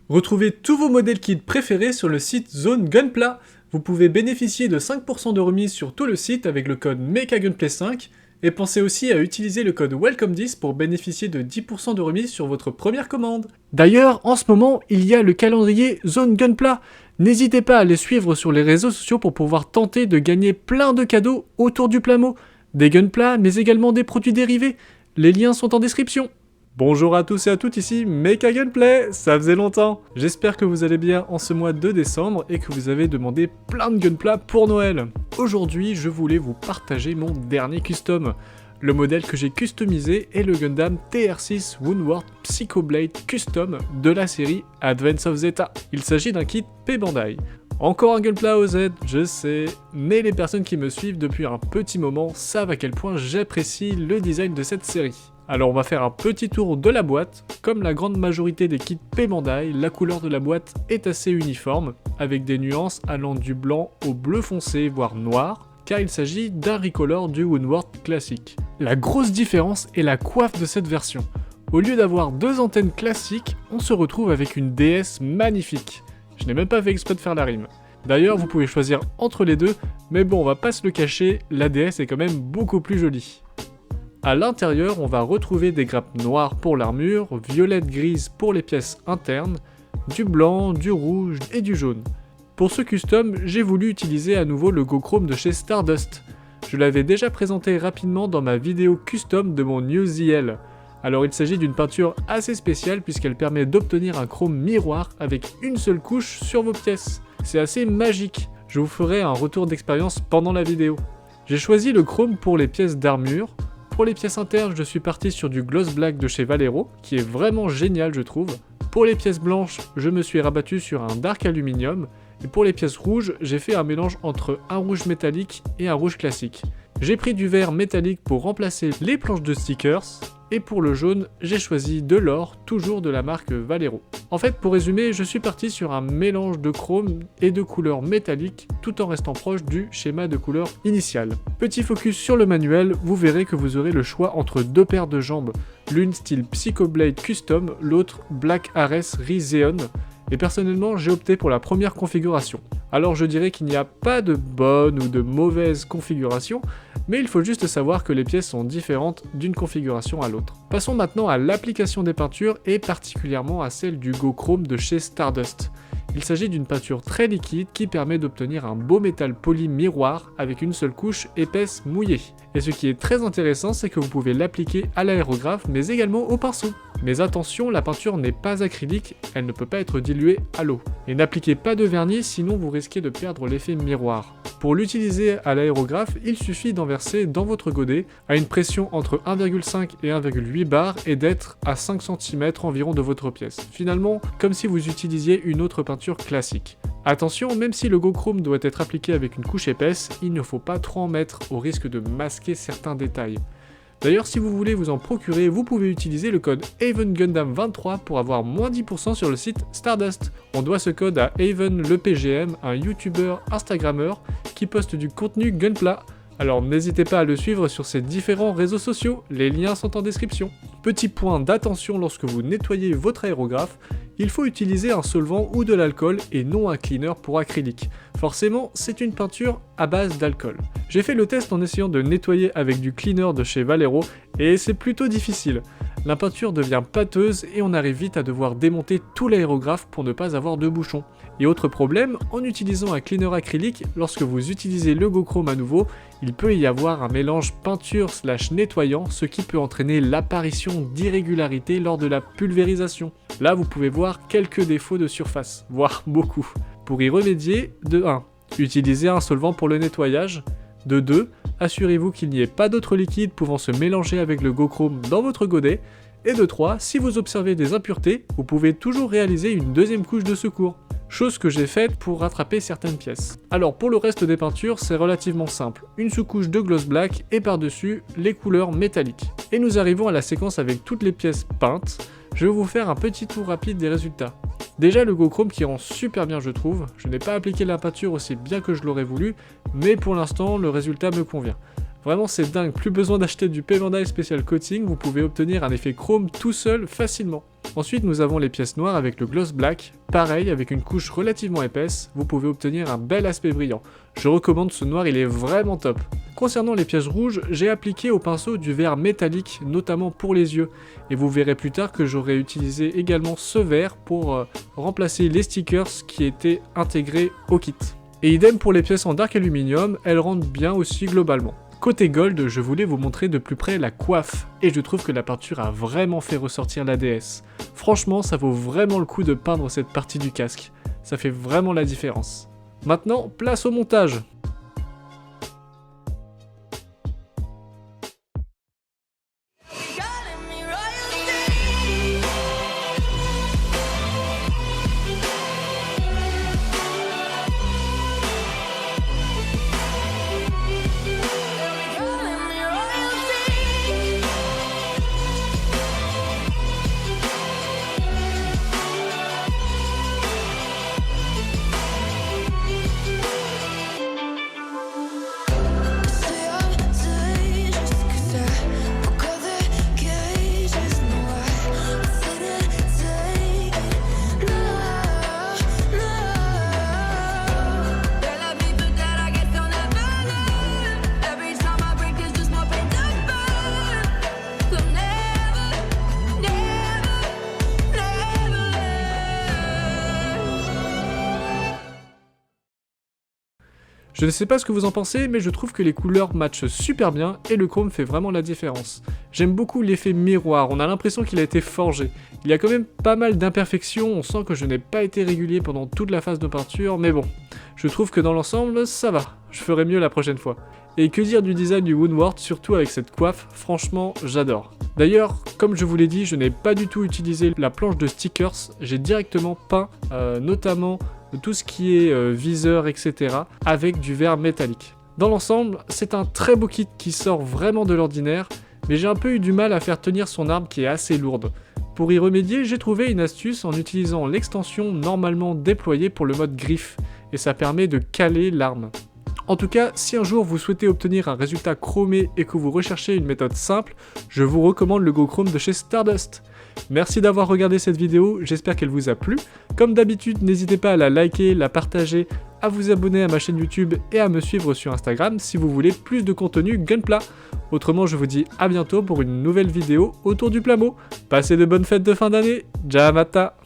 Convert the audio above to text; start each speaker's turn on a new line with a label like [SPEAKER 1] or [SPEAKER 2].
[SPEAKER 1] Retrouvez tous vos modèles kits préférés sur le site Zone Gunpla. Vous pouvez bénéficier de 5% de remise sur tout le site avec le code MECAGUNPLAY5 et pensez aussi à utiliser le code WELCOME10 pour bénéficier de 10% de remise sur votre première commande. D'ailleurs, en ce moment, il y a le calendrier Zone Gunpla. N'hésitez pas à les suivre sur les réseaux sociaux pour pouvoir tenter de gagner plein de cadeaux autour du Plamo. Des Gunpla, mais également des produits dérivés. Les liens sont en description. Bonjour à tous et à toutes, ici MECAGUNPLAY, ça faisait longtemps. J'espère que vous allez bien en ce mois de décembre et que vous avez demandé plein de Gunpla pour Noël. Aujourd'hui, je voulais vous partager mon dernier custom. Le modèle que j'ai customisé est le Gundam TR6 Woundward Psycho Blade Custom de la série Advance of Zeta. Il s'agit d'un kit P Bandai. Encore un Gunpla OZ, je sais, mais les personnes qui me suivent depuis un petit moment savent à quel point j'apprécie le design de cette série. Alors on va faire un petit tour de la boîte. Comme la grande majorité des kits P Bandai, la couleur de la boîte est assez uniforme, avec des nuances allant du blanc au bleu foncé, voire noir, car il s'agit d'un recolor du Woundward classique. La grosse différence est la coiffe de cette version. Au lieu d'avoir deux antennes classiques, on se retrouve avec une DS magnifique. Je n'ai même pas fait exprès de faire la rime. D'ailleurs, vous pouvez choisir entre les deux, mais bon, on va pas se le cacher, la DS est quand même beaucoup plus jolie. A l'intérieur, on va retrouver des grappes noires pour l'armure, violette-grise pour les pièces internes, du blanc, du rouge et du jaune. Pour ce custom, j'ai voulu utiliser à nouveau le Go-Chrome de chez Stardust. Je l'avais déjà présenté rapidement dans ma vidéo custom de mon New ZL. Alors il s'agit d'une peinture assez spéciale puisqu'elle permet d'obtenir un chrome miroir avec une seule couche sur vos pièces. C'est assez magique, je vous ferai un retour d'expérience pendant la vidéo. J'ai choisi le chrome pour les pièces d'armure. Pour les pièces internes, je suis parti sur du gloss black de chez Valero, qui est vraiment génial je trouve. Pour les pièces blanches, je me suis rabattu sur un dark aluminium. Et pour les pièces rouges, j'ai fait un mélange entre un rouge métallique et un rouge classique. J'ai pris du vert métallique pour remplacer les planches de stickers. Et pour le jaune, j'ai choisi de l'or, toujours de la marque Valero. En fait, pour résumer, je suis parti sur un mélange de chrome et de couleurs métalliques, tout en restant proche du schéma de couleur initial. Petit focus sur le manuel, vous verrez que vous aurez le choix entre deux paires de jambes, l'une style Psycho Blade Custom, l'autre Black Ares Rizeon. Et personnellement, j'ai opté pour la première configuration. Alors je dirais qu'il n'y a pas de bonne ou de mauvaise configuration, mais il faut juste savoir que les pièces sont différentes d'une configuration à l'autre. Passons maintenant à l'application des peintures et particulièrement à celle du Go-Chrome de chez Stardust. Il s'agit d'une peinture très liquide qui permet d'obtenir un beau métal poli miroir avec une seule couche épaisse mouillée. Et ce qui est très intéressant, c'est que vous pouvez l'appliquer à l'aérographe mais également au pinceau. Mais attention, la peinture n'est pas acrylique, elle ne peut pas être diluée à l'eau. Et n'appliquez pas de vernis sinon vous risquez de perdre l'effet miroir. Pour l'utiliser à l'aérographe, il suffit d'en verser dans votre godet à une pression entre 1,5 et 1,8 bar et d'être à 5 cm environ de votre pièce. Finalement, comme si vous utilisiez une autre peinture classique. Attention, même si le Go-Chrome doit être appliqué avec une couche épaisse, il ne faut pas trop en mettre au risque de masquer certains détails. D'ailleurs, si vous voulez vous en procurer, vous pouvez utiliser le code AvenGundam23 pour avoir moins 10% sur le site Stardust. On doit ce code à Aven le PGM, un youtubeur instagrammeur qui poste du contenu Gunpla. Alors n'hésitez pas à le suivre sur ses différents réseaux sociaux, les liens sont en description. Petit point d'attention lorsque vous nettoyez votre aérographe, il faut utiliser un solvant ou de l'alcool et non un cleaner pour acrylique. Forcément, c'est une peinture à base d'alcool. J'ai fait le test en essayant de nettoyer avec du cleaner de chez Valero et c'est plutôt difficile. La peinture devient pâteuse et on arrive vite à devoir démonter tout l'aérographe pour ne pas avoir de bouchons. Et autre problème, en utilisant un cleaner acrylique, lorsque vous utilisez le Go-Chrome à nouveau, il peut y avoir un mélange peinture/nettoyant, ce qui peut entraîner l'apparition d'irrégularités lors de la pulvérisation. Là, vous pouvez voir quelques défauts de surface, voire beaucoup. Pour y remédier, de 1. Utilisez un solvant pour le nettoyage. De 2. Assurez-vous qu'il n'y ait pas d'autres liquides pouvant se mélanger avec le Go-Chrome dans votre godet. Et de 3. Si vous observez des impuretés, vous pouvez toujours réaliser une deuxième couche de secours. Chose que j'ai faite pour rattraper certaines pièces. Alors pour le reste des peintures, c'est relativement simple. Une sous-couche de gloss black et par-dessus les couleurs métalliques. Et nous arrivons à la séquence avec toutes les pièces peintes. Je vais vous faire un petit tour rapide des résultats. Déjà le Go-Chrome qui rend super bien je trouve. Je n'ai pas appliqué la peinture aussi bien que je l'aurais voulu, mais pour l'instant le résultat me convient. Vraiment c'est dingue, plus besoin d'acheter du Paint Van Dyke Special Coating, vous pouvez obtenir un effet chrome tout seul facilement. Ensuite nous avons les pièces noires avec le gloss black, pareil avec une couche relativement épaisse, vous pouvez obtenir un bel aspect brillant. Je recommande ce noir, il est vraiment top. Concernant les pièces rouges, j'ai appliqué au pinceau du vert métallique, notamment pour les yeux, et vous verrez plus tard que j'aurai utilisé également ce vert pour remplacer les stickers qui étaient intégrés au kit. Et idem pour les pièces en dark aluminium, elles rendent bien aussi globalement. Côté gold, je voulais vous montrer de plus près la coiffe, et je trouve que la peinture a vraiment fait ressortir la déesse. Franchement, ça vaut vraiment le coup de peindre cette partie du casque, ça fait vraiment la différence. Maintenant, place au montage. Je ne sais pas ce que vous en pensez, mais je trouve que les couleurs matchent super bien et le chrome fait vraiment la différence. J'aime beaucoup l'effet miroir, on a l'impression qu'il a été forgé. Il y a quand même pas mal d'imperfections, on sent que je n'ai pas été régulier pendant toute la phase de peinture, mais bon, je trouve que dans l'ensemble, ça va, je ferai mieux la prochaine fois. Et que dire du design du Woundwort, surtout avec cette coiffe, franchement, j'adore. D'ailleurs, comme je vous l'ai dit, je n'ai pas du tout utilisé la planche de stickers, j'ai directement peint, notamment tout ce qui est viseur, etc. avec du verre métallique. Dans l'ensemble, c'est un très beau kit qui sort vraiment de l'ordinaire, mais j'ai un peu eu du mal à faire tenir son arme qui est assez lourde. Pour y remédier, j'ai trouvé une astuce en utilisant l'extension normalement déployée pour le mode griffe, et ça permet de caler l'arme. En tout cas, si un jour vous souhaitez obtenir un résultat chromé et que vous recherchez une méthode simple, je vous recommande le Go Chrome de chez Stardust. Merci d'avoir regardé cette vidéo, j'espère qu'elle vous a plu. Comme d'habitude, n'hésitez pas à la liker, la partager, à vous abonner à ma chaîne YouTube et à me suivre sur Instagram si vous voulez plus de contenu Gunpla. Autrement, je vous dis à bientôt pour une nouvelle vidéo autour du Plamo. Passez de bonnes fêtes de fin d'année, Jamata!